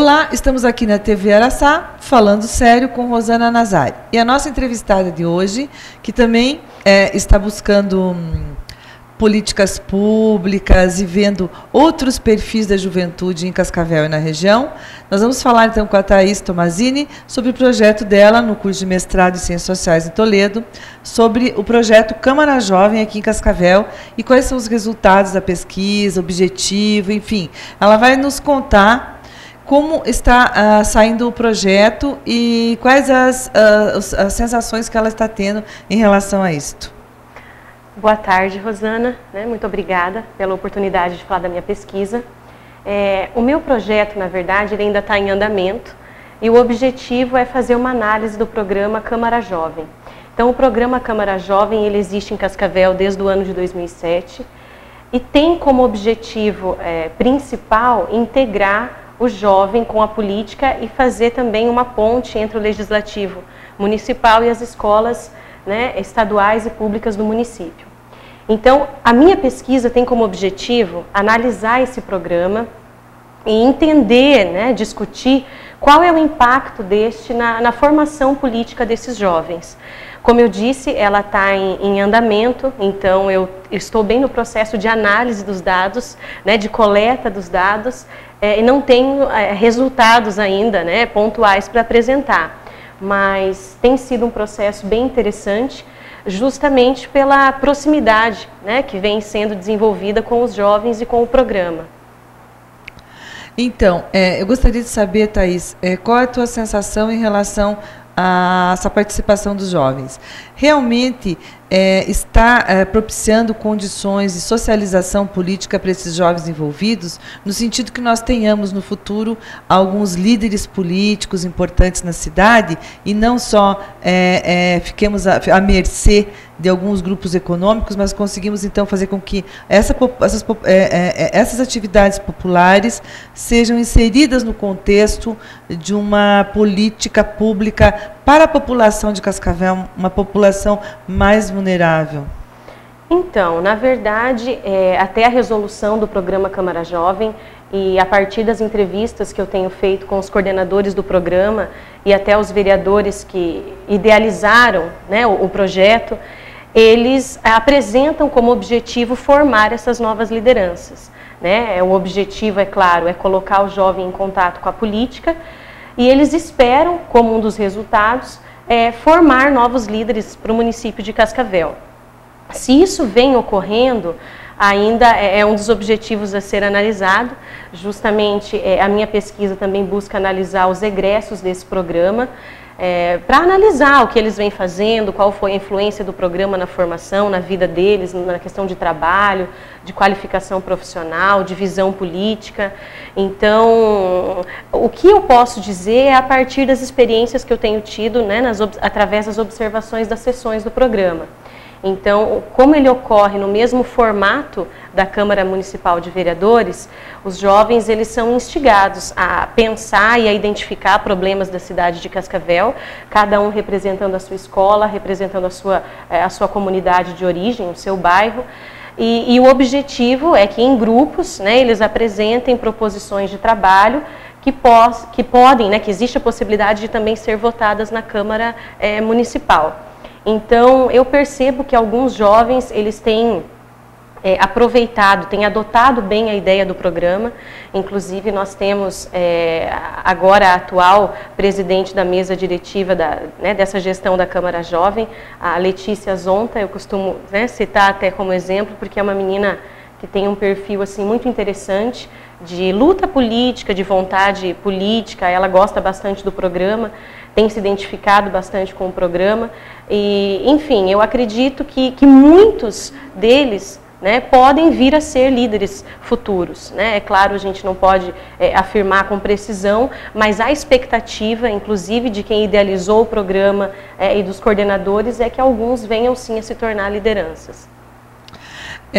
Olá, estamos aqui na TV Araçá, falando sério com Rosana Nazari. E a nossa entrevistada de hoje, que também está buscando políticas públicas e vendo outros perfis da juventude em Cascavel e na região, nós vamos falar então com a Thaís Tomazini sobre o projeto dela no curso de mestrado em Ciências Sociais em Toledo, sobre o projeto Câmara Jovem aqui em Cascavel e quais são os resultados da pesquisa, objetivo, enfim. Ela vai nos contar como está saindo o projeto e quais as sensações que ela está tendo em relação a isto. Boa tarde, Rosana. Muito obrigada pela oportunidade de falar da minha pesquisa. O meu projeto, na verdade, ele ainda está em andamento e o objetivo é fazer uma análise do programa Câmara Jovem. Então, o programa Câmara Jovem ele existe em Cascavel desde o ano de 2007 e tem como objetivo principal integrar o jovem com a política e fazer também uma ponte entre o legislativo municipal e as escolas estaduais e públicas do município. Então, a minha pesquisa tem como objetivo analisar esse programa e entender, discutir qual é o impacto deste na formação política desses jovens. Como eu disse, ela está em andamento, então eu estou bem no processo de análise dos dados, de coleta dos dados, e não tenho resultados ainda pontuais para apresentar. Mas tem sido um processo bem interessante, justamente pela proximidade que vem sendo desenvolvida com os jovens e com o programa. Então, eu gostaria de saber, Thaís, qual é a tua sensação em relação a essa participação dos jovens? Realmente está propiciando condições de socialização política para esses jovens envolvidos, no sentido que nós tenhamos no futuro alguns líderes políticos importantes na cidade e não só fiquemos à mercê de alguns grupos econômicos, mas conseguimos então fazer com que essas atividades populares sejam inseridas no contexto de uma política pública para a população de Cascavel, uma população mais vulnerável? Então, na verdade, até a resolução do programa Câmara Jovem e a partir das entrevistas que eu tenho feito com os coordenadores do programa e até os vereadores que idealizaram o projeto, eles apresentam como objetivo formar essas novas lideranças. O objetivo, é claro, é colocar o jovem em contato com a política e eles esperam, como um dos resultados, formar novos líderes para o município de Cascavel. Se isso vem ocorrendo, ainda é um dos objetivos a ser analisado. Justamente, a minha pesquisa também busca analisar os egressos desse programa, para analisar o que eles vêm fazendo, qual foi a influência do programa na formação, na vida deles, na questão de trabalho, de qualificação profissional, de visão política. Então, o que eu posso dizer é a partir das experiências que eu tenho tido, através das observações das sessões do programa. Então, como ele ocorre no mesmo formato da Câmara Municipal de Vereadores, os jovens eles são instigados a pensar e a identificar problemas da cidade de Cascavel, cada um representando a sua escola, representando a sua comunidade de origem, o seu bairro. E o objetivo é que em grupos eles apresentem proposições de trabalho que podem, que existe a possibilidade de também ser votadas na Câmara Municipal. Então, eu percebo que alguns jovens, eles têm aproveitado, têm adotado bem a ideia do programa. Inclusive, nós temos agora a atual presidente da mesa diretiva dessa gestão da Câmara Jovem, a Letícia Zonta. Eu costumo citar até como exemplo, porque é uma menina que tem um perfil assim, muito interessante, de luta política, de vontade política. Ela gosta bastante do programa, tem se identificado bastante com o programa e, enfim, eu acredito que muitos deles podem vir a ser líderes futuros. É claro, a gente não pode afirmar com precisão, mas a expectativa, inclusive, de quem idealizou o programa e dos coordenadores é que alguns venham sim a se tornar lideranças.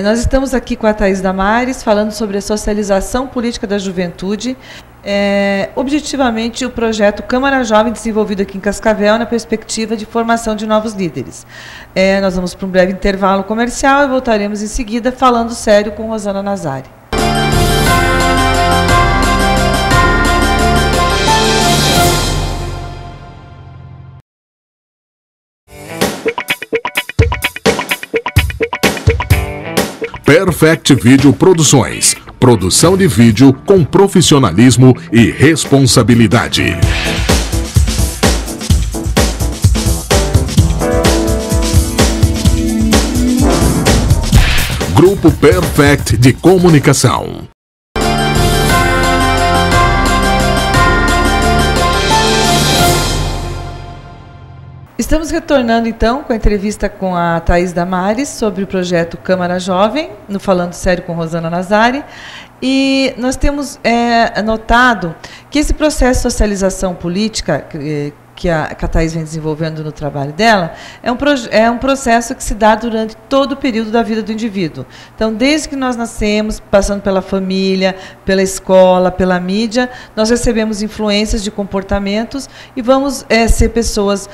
Nós estamos aqui com a Thaís Damares, falando sobre a socialização política da juventude. Objetivamente, o projeto Câmara Jovem, desenvolvido aqui em Cascavel, na perspectiva de formação de novos líderes. Nós vamos para um breve intervalo comercial e voltaremos em seguida falando sério com Rosana Nazari. Perfect Video Produções. Produção de vídeo com profissionalismo e responsabilidade. Grupo Perfect de Comunicação. Estamos retornando então com a entrevista com a Thaís Damares sobre o projeto Câmara Jovem, no Falando Sério com Rosana Nazari. E nós temos notado que esse processo de socialização política que a Thaís vem desenvolvendo no trabalho dela, é um processo que se dá durante todo o período da vida do indivíduo. Então, desde que nós nascemos, passando pela família, pela escola, pela mídia, nós recebemos influências de comportamentos e vamos ser pessoas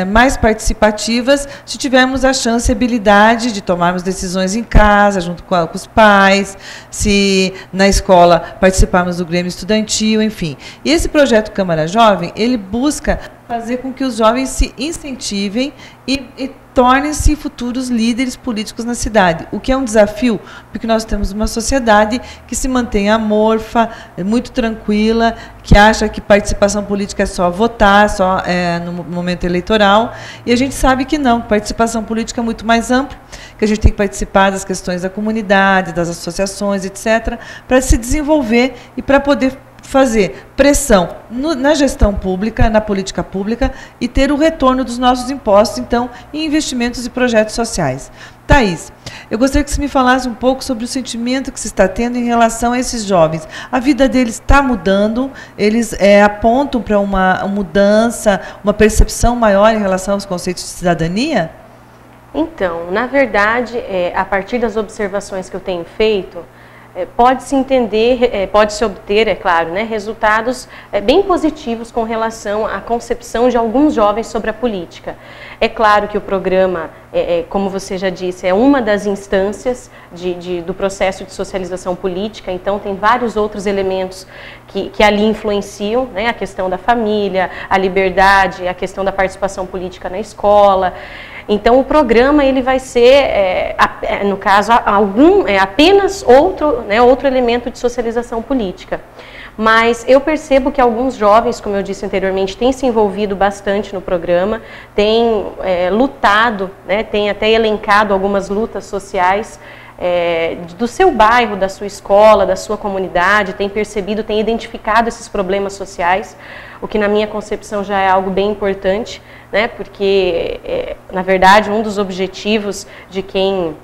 mais participativas se tivermos a chance e habilidade de tomarmos decisões em casa, junto com os pais, se na escola participarmos do Grêmio Estudantil, enfim. E esse projeto Câmara Jovem, ele busca fazer com que os jovens se incentivem e tornem-se futuros líderes políticos na cidade, o que é um desafio, porque nós temos uma sociedade que se mantém amorfa, muito tranquila, que acha que participação política é só votar, só no momento eleitoral, e a gente sabe que não, participação política é muito mais ampla, que a gente tem que participar das questões da comunidade, das associações, etc., para se desenvolver e para poder fazer pressão na gestão pública, na política pública e ter o retorno dos nossos impostos, então, em investimentos e projetos sociais. Thaís, eu gostaria que você me falasse um pouco sobre o sentimento que se está tendo em relação a esses jovens. A vida deles está mudando, eles apontam para uma mudança, uma percepção maior em relação aos conceitos de cidadania? Então, na verdade, a partir das observações que eu tenho feito, pode-se entender, pode-se obter, é claro, né, resultados bem positivos com relação à concepção de alguns jovens sobre a política. É claro que o programa, como você já disse, é uma das instâncias do processo de socialização política, então tem vários outros elementos que ali influenciam, né, a questão da família, a liberdade, a questão da participação política na escola. Então, o programa ele vai ser, no caso, apenas outro elemento de socialização política. Mas eu percebo que alguns jovens, como eu disse anteriormente, têm se envolvido bastante no programa, têm lutado, né, têm até elencado algumas lutas sociais do seu bairro, da sua escola, da sua comunidade, tem percebido, tem identificado esses problemas sociais, o que na minha concepção já é algo bem importante, né, porque, na verdade, um dos objetivos de quem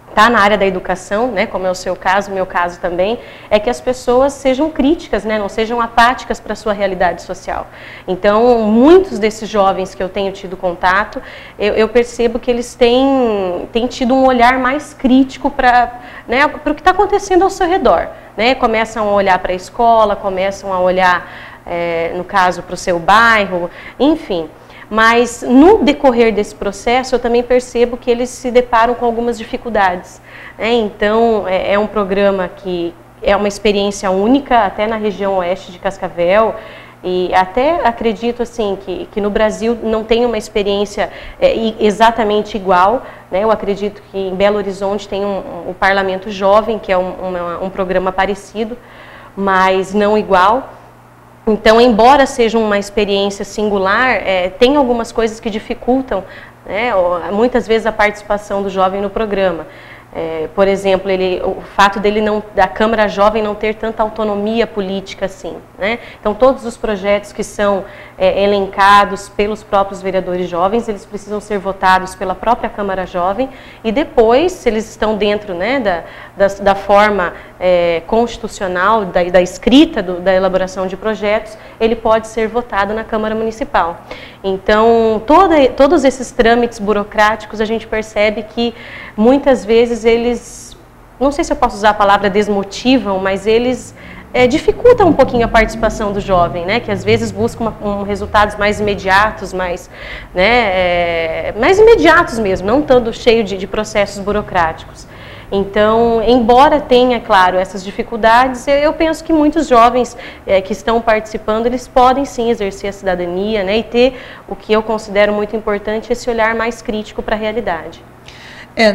está na área da educação, né, como é o seu caso, o meu caso também, é que as pessoas sejam críticas, né, não sejam apáticas para a sua realidade social. Então, muitos desses jovens que eu tenho tido contato, eu percebo que eles têm tido um olhar mais crítico para o que está acontecendo ao seu redor. Né? Começam a olhar para a escola, começam a olhar, no caso, para o seu bairro, enfim. Mas no decorrer desse processo eu também percebo que eles se deparam com algumas dificuldades, né? Então é um programa que é uma experiência única até na região oeste de Cascavel e até acredito assim que no Brasil não tem uma experiência exatamente igual, né? Eu acredito que em Belo Horizonte tem o Parlamento Jovem, que é um programa parecido, mas não igual. Então, embora seja uma experiência singular, tem algumas coisas que dificultam, né, muitas vezes a participação do jovem no programa. Por exemplo, o fato da Câmara Jovem não ter tanta autonomia política assim, né? Então, todos os projetos que são elencados pelos próprios vereadores jovens, eles precisam ser votados pela própria Câmara Jovem e depois, se eles estão dentro, né, da forma constitucional, da escrita, da elaboração de projetos, ele pode ser votado na Câmara Municipal. Então, todos esses trâmites burocráticos, a gente percebe que muitas vezes eles, não sei se eu posso usar a palavra desmotivam, mas eles dificultam um pouquinho a participação do jovem, né? Que às vezes busca resultados mais imediatos, mais imediatos mesmo, não tanto cheio de processos burocráticos. Então, embora tenha, claro, essas dificuldades, eu penso que muitos jovens que estão participando, eles podem sim exercer a cidadania, né, e ter o que eu considero muito importante, esse olhar mais crítico para a realidade.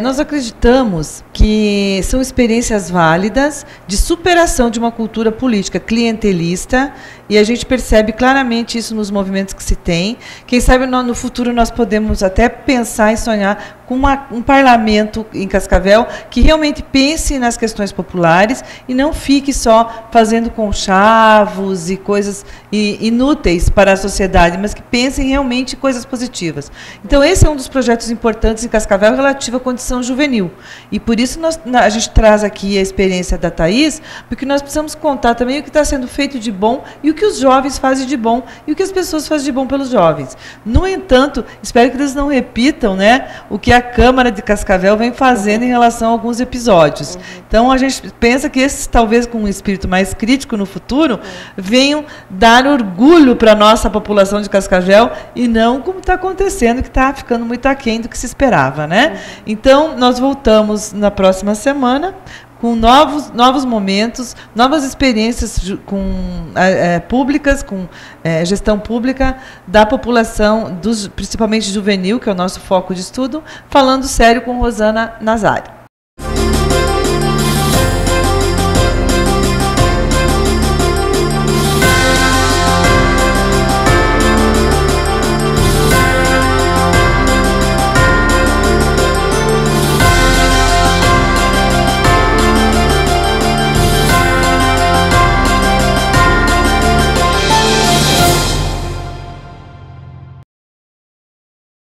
Nós acreditamos que são experiências válidas de superação de uma cultura política clientelista, e a gente percebe claramente isso nos movimentos que se tem. Quem sabe no futuro nós podemos até pensar e sonhar com um parlamento em Cascavel que realmente pense nas questões populares e não fique só fazendo conchavos e coisas inúteis para a sociedade, mas que pense realmente em coisas positivas. Então, esse é um dos projetos importantes em Cascavel relativo à condição juvenil. E por isso a gente traz aqui a experiência da Thaís, porque nós precisamos contar também o que está sendo feito de bom e o que os jovens fazem de bom e o que as pessoas fazem de bom pelos jovens. No entanto, espero que eles não repitam, né, o que a Câmara de Cascavel vem fazendo em relação a alguns episódios. Então, a gente pensa que esses, talvez com um espírito mais crítico no futuro, venham dar orgulho para a nossa população de Cascavel e não como está acontecendo, que está ficando muito aquém do que se esperava, né? Então, nós voltamos na próxima semana com novos momentos, novas experiências públicas, com gestão pública da população, principalmente juvenil, que é o nosso foco de estudo, falando sério com Rosana Nazário.